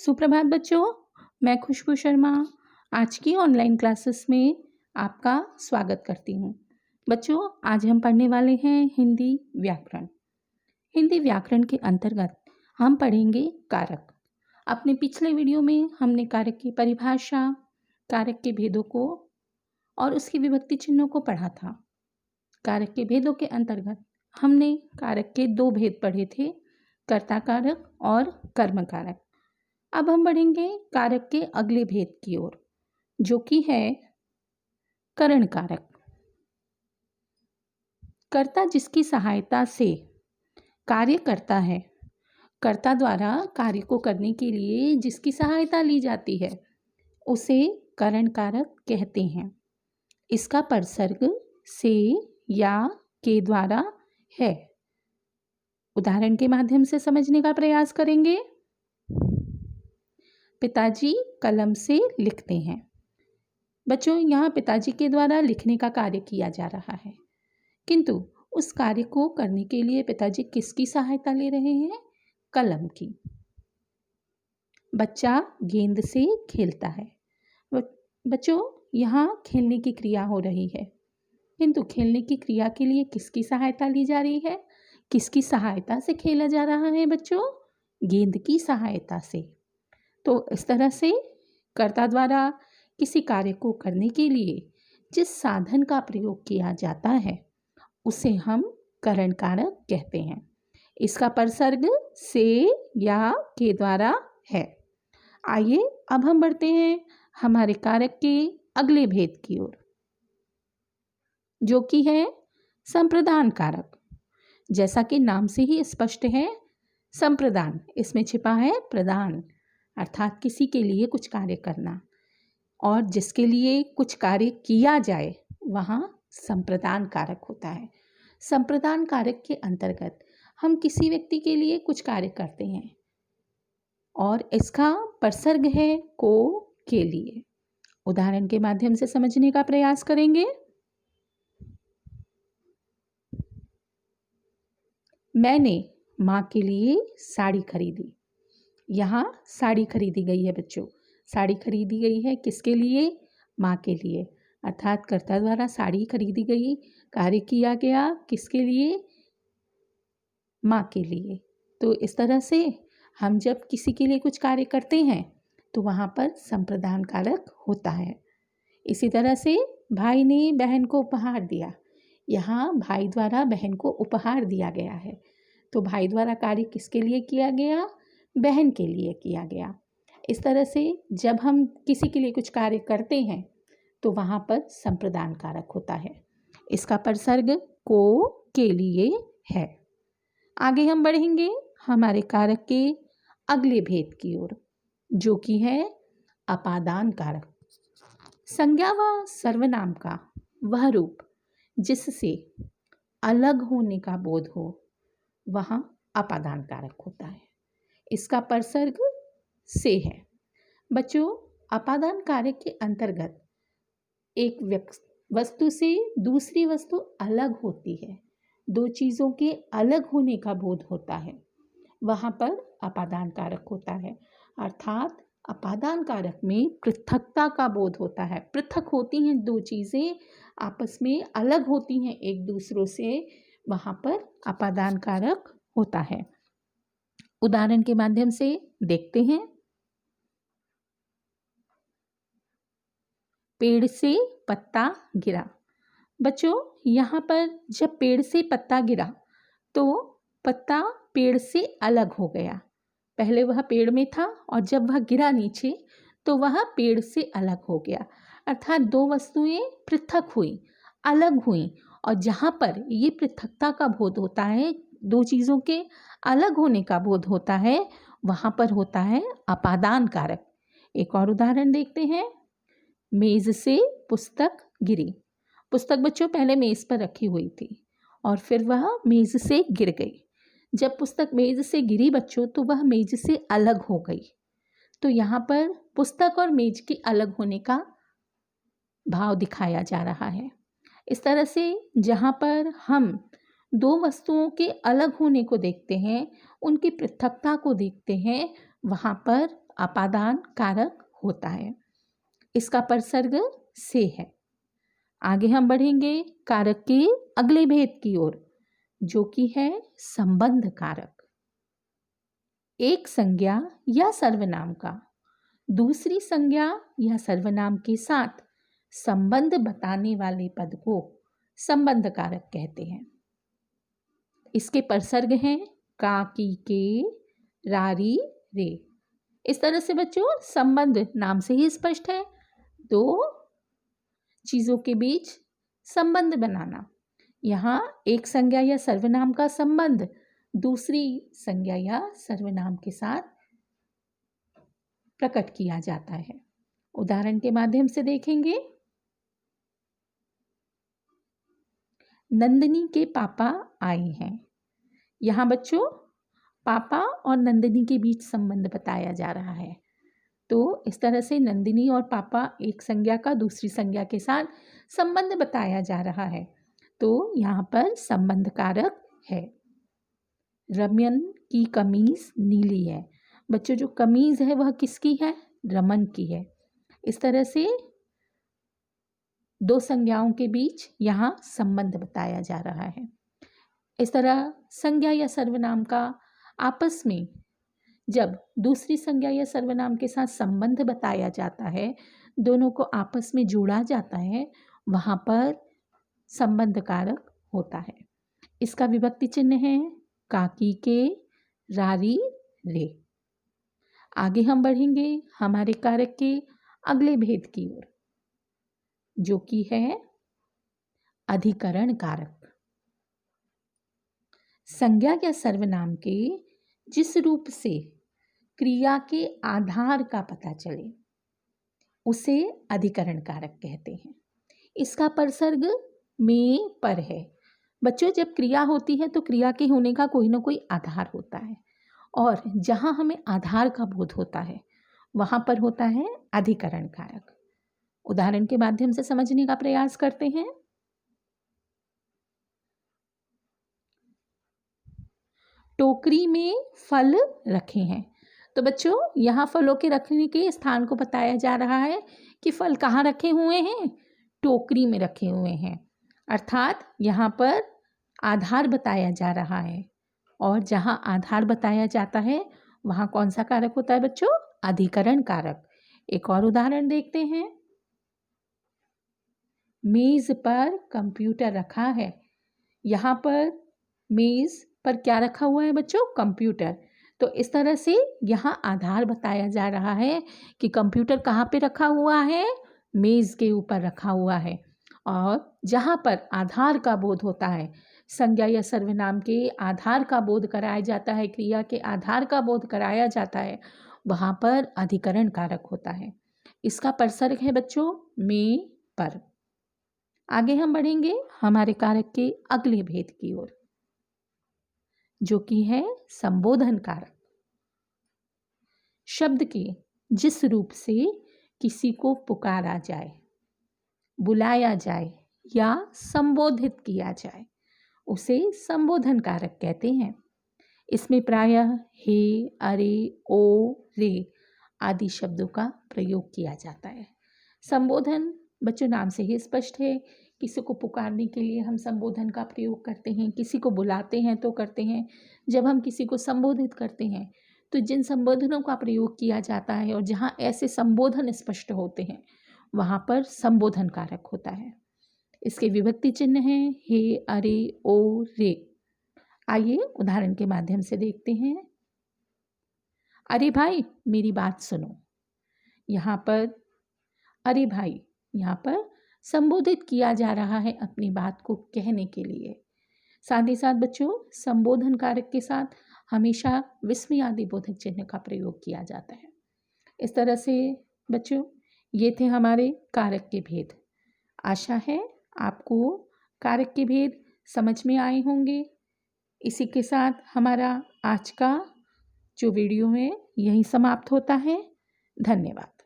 सुप्रभात बच्चों, मैं खुशबू शर्मा आज की ऑनलाइन क्लासेस में आपका स्वागत करती हूँ। बच्चों, आज हम पढ़ने वाले हैं हिंदी व्याकरण। हिंदी व्याकरण के अंतर्गत हम पढ़ेंगे कारक। अपने पिछले वीडियो में हमने कारक की परिभाषा, कारक के भेदों को और उसकी विभक्ति चिन्हों को पढ़ा था। कारक के भेदों के अंतर्गत हमने कारक के दो भेद पढ़े थे, कर्ता कारक और कर्म कारक। अब हम बढ़ेंगे कारक के अगले भेद की ओर, जो कि है करण कारक। कर्ता जिसकी सहायता से कार्य करता है, कर्ता द्वारा कार्य को करने के लिए जिसकी सहायता ली जाती है, उसे करण कारक कहते हैं। इसका परसर्ग से या के द्वारा है। उदाहरण के माध्यम से समझने का प्रयास करेंगे। पिताजी कलम से लिखते हैं। बच्चों, यहाँ पिताजी के द्वारा लिखने का कार्य किया जा रहा है, किंतु उस कार्य को करने के लिए पिताजी किसकी सहायता ले रहे हैं? कलम की। बच्चा गेंद से खेलता है। बच्चों, यहाँ खेलने की क्रिया हो रही है, किंतु खेलने की क्रिया के लिए किसकी सहायता ली जा रही है? किसकी सहायता से खेला जा रहा है बच्चों? गेंद की सहायता से। तो इस तरह से कर्ता द्वारा किसी कार्य को करने के लिए जिस साधन का प्रयोग किया जाता है, उसे हम करण कारक कहते हैं। इसका परसर्ग से या के द्वारा है। आइए अब हम बढ़ते हैं हमारे कारक के अगले भेद की ओर, जो कि है संप्रदान कारक। जैसा कि नाम से ही स्पष्ट है, संप्रदान, इसमें छिपा है प्रदान, अर्थात किसी के लिए कुछ कार्य करना, और जिसके लिए कुछ कार्य किया जाए वहाँ संप्रदान कारक होता है। संप्रदान कारक के अंतर्गत हम किसी व्यक्ति के लिए कुछ कार्य करते हैं और इसका परसर्ग है को के लिए। उदाहरण के माध्यम से समझने का प्रयास करेंगे। मैंने माँ के लिए साड़ी खरीदी। यहाँ साड़ी खरीदी गई है बच्चों। साड़ी खरीदी गई है किसके लिए? माँ के लिए, अर्थात कर्ता द्वारा साड़ी खरीदी गई, कार्य किया गया किसके लिए? माँ के लिए। तो इस तरह से हम जब किसी के लिए कुछ कार्य करते हैं तो वहाँ पर संप्रदान कारक होता है। इसी तरह से भाई ने बहन को उपहार दिया। यहाँ भाई द्वारा बहन को उपहार दिया गया है, तो भाई द्वारा कार्य किसके लिए किया गया? बहन के लिए किया गया। इस तरह से जब हम किसी के लिए कुछ कार्य करते हैं तो वहाँ पर संप्रदान कारक होता है। इसका परसर्ग को के लिए है। आगे हम बढ़ेंगे हमारे कारक के अगले भेद की ओर, जो कि है अपादान कारक। संज्ञा व सर्वनाम का वह रूप जिससे अलग होने का बोध हो, वहाँ अपादान कारक होता है। इसका परसर्ग से है। बच्चों, अपादान कारक के अंतर्गत एक वस्तु से दूसरी वस्तु अलग होती है, दो चीज़ों के अलग होने का बोध होता है, वहाँ पर अपादान कारक होता है। अर्थात अपादान कारक में पृथकता का बोध होता है। पृथक होती हैं दो चीज़ें, आपस में अलग होती हैं एक दूसरों से, वहाँ पर अपादान कारक होता है। उदाहरण के माध्यम से देखते हैं। पेड़ से पत्ता गिरा। बच्चों, यहाँ पर जब पेड़ से पत्ता गिरा तो पत्ता पेड़ से अलग हो गया। पहले वह पेड़ में था और जब वह गिरा नीचे तो वह पेड़ से अलग हो गया। अर्थात दो वस्तुएं पृथक हुई, अलग हुई, और जहाँ पर ये पृथकता का बोध होता है, दो चीज़ों के अलग होने का बोध होता है, वहाँ पर होता है अपादान कारक। एक और उदाहरण देखते हैं। मेज से पुस्तक गिरी। पुस्तक बच्चों पहले मेज पर रखी हुई थी और फिर वह मेज से गिर गई। जब पुस्तक मेज से गिरी बच्चों, तो वह मेज से अलग हो गई। तो यहाँ पर पुस्तक और मेज के अलग होने का भाव दिखाया जा रहा है। इस तरह से जहाँ पर हम दो वस्तुओं के अलग होने को देखते हैं, उनकी पृथकता को देखते हैं, वहाँ पर अपादान कारक होता है। इसका परसर्ग से है। आगे हम बढ़ेंगे कारक के अगले भेद की ओर, जो कि है संबंध कारक। एक संज्ञा या सर्वनाम का दूसरी संज्ञा या सर्वनाम के साथ संबंध बताने वाले पद को संबंध कारक कहते हैं। इसके परसर्ग हैं का, की, के, रारी, रे। इस तरह से बच्चों संबंध नाम से ही स्पष्ट है, दो चीजों के बीच संबंध बनाना। यहाँ एक संज्ञा या सर्वनाम का संबंध दूसरी संज्ञा या सर्वनाम के साथ प्रकट किया जाता है। उदाहरण के माध्यम से देखेंगे। नंदिनी के पापा आए हैं। यहाँ बच्चों पापा और नंदिनी के बीच संबंध बताया जा रहा है। तो इस तरह से नंदिनी और पापा एक संज्ञा का दूसरी संज्ञा के साथ संबंध बताया जा रहा है, तो यहाँ पर संबंध कारक है। रमन की कमीज नीली है। बच्चों जो कमीज है वह किसकी है? रमन की है। इस तरह से दो संज्ञाओं के बीच यहाँ संबंध बताया जा रहा है। इस तरह संज्ञा या सर्वनाम का आपस में जब दूसरी संज्ञा या सर्वनाम के साथ संबंध बताया जाता है, दोनों को आपस में जोड़ा जाता है, वहाँ पर संबंध कारक होता है। इसका विभक्ति चिन्ह है काकी के, रारी, रे। आगे हम बढ़ेंगे हमारे कारक के अगले भेद की ओर, जो कि है अधिकरण कारक। संज्ञा या सर्वनाम के जिस रूप से क्रिया के आधार का पता चले उसे अधिकरण कारक कहते हैं। इसका परसर्ग में पर है। बच्चों जब क्रिया होती है तो क्रिया के होने का कोई ना कोई आधार होता है, और जहां हमें आधार का बोध होता है वहां पर होता है अधिकरण कारक। उदाहरण के माध्यम से समझने का प्रयास करते हैं। टोकरी में फल रखे हैं। तो बच्चों यहाँ फलों के रखने के स्थान को बताया जा रहा है कि फल कहाँ रखे हुए हैं? टोकरी में रखे हुए हैं। अर्थात यहाँ पर आधार बताया जा रहा है, और जहाँ आधार बताया जाता है वहाँ कौन सा कारक होता है बच्चों? अधिकरण कारक। एक और उदाहरण देखते हैं। मेज पर कंप्यूटर रखा है। यहाँ पर मेज पर क्या रखा हुआ है बच्चों? कंप्यूटर। तो इस तरह से यहाँ आधार बताया जा रहा है कि कंप्यूटर कहाँ पे रखा हुआ है? मेज के ऊपर रखा हुआ है। और जहाँ पर आधार का बोध होता है, संज्ञा या सर्वनाम के आधार का बोध कराया जाता है, क्रिया के आधार का बोध कराया जाता है, वहाँ पर अधिकरण कारक होता है। इसका परसर्ग है बच्चों में, पर। आगे हम बढ़ेंगे हमारे कारक के अगले भेद की ओर, जो कि है संबोधन कारक। शब्द के जिस रूप से किसी को पुकारा जाए, बुलाया जाए या संबोधित किया जाए उसे संबोधन कारक कहते हैं। इसमें प्रायः हे, अरे, ओ, रे आदि शब्दों का प्रयोग किया जाता है। संबोधन बच्चों नाम से ही स्पष्ट है। किसी को पुकारने के लिए हम संबोधन का प्रयोग करते हैं, किसी को बुलाते हैं तो करते हैं। जब हम किसी को संबोधित करते हैं तो जिन संबोधनों का प्रयोग किया जाता है और जहाँ ऐसे संबोधन स्पष्ट होते हैं वहाँ पर संबोधन कारक होता है। इसके विभक्ति चिन्ह हैं हे, अरे, ओ, रे। आइए उदाहरण के माध्यम से देखते हैं। अरे भाई मेरी बात सुनो। यहाँ पर अरे भाई यहाँ पर संबोधित किया जा रहा है अपनी बात को कहने के लिए। साथ ही साथ बच्चों संबोधन कारक के साथ हमेशा विस्मय आदि बोधक चिन्ह का प्रयोग किया जाता है। इस तरह से बच्चों ये थे हमारे कारक के भेद। आशा है आपको कारक के भेद समझ में आए होंगे। इसी के साथ हमारा आज का जो वीडियो है यहीं समाप्त होता है। धन्यवाद।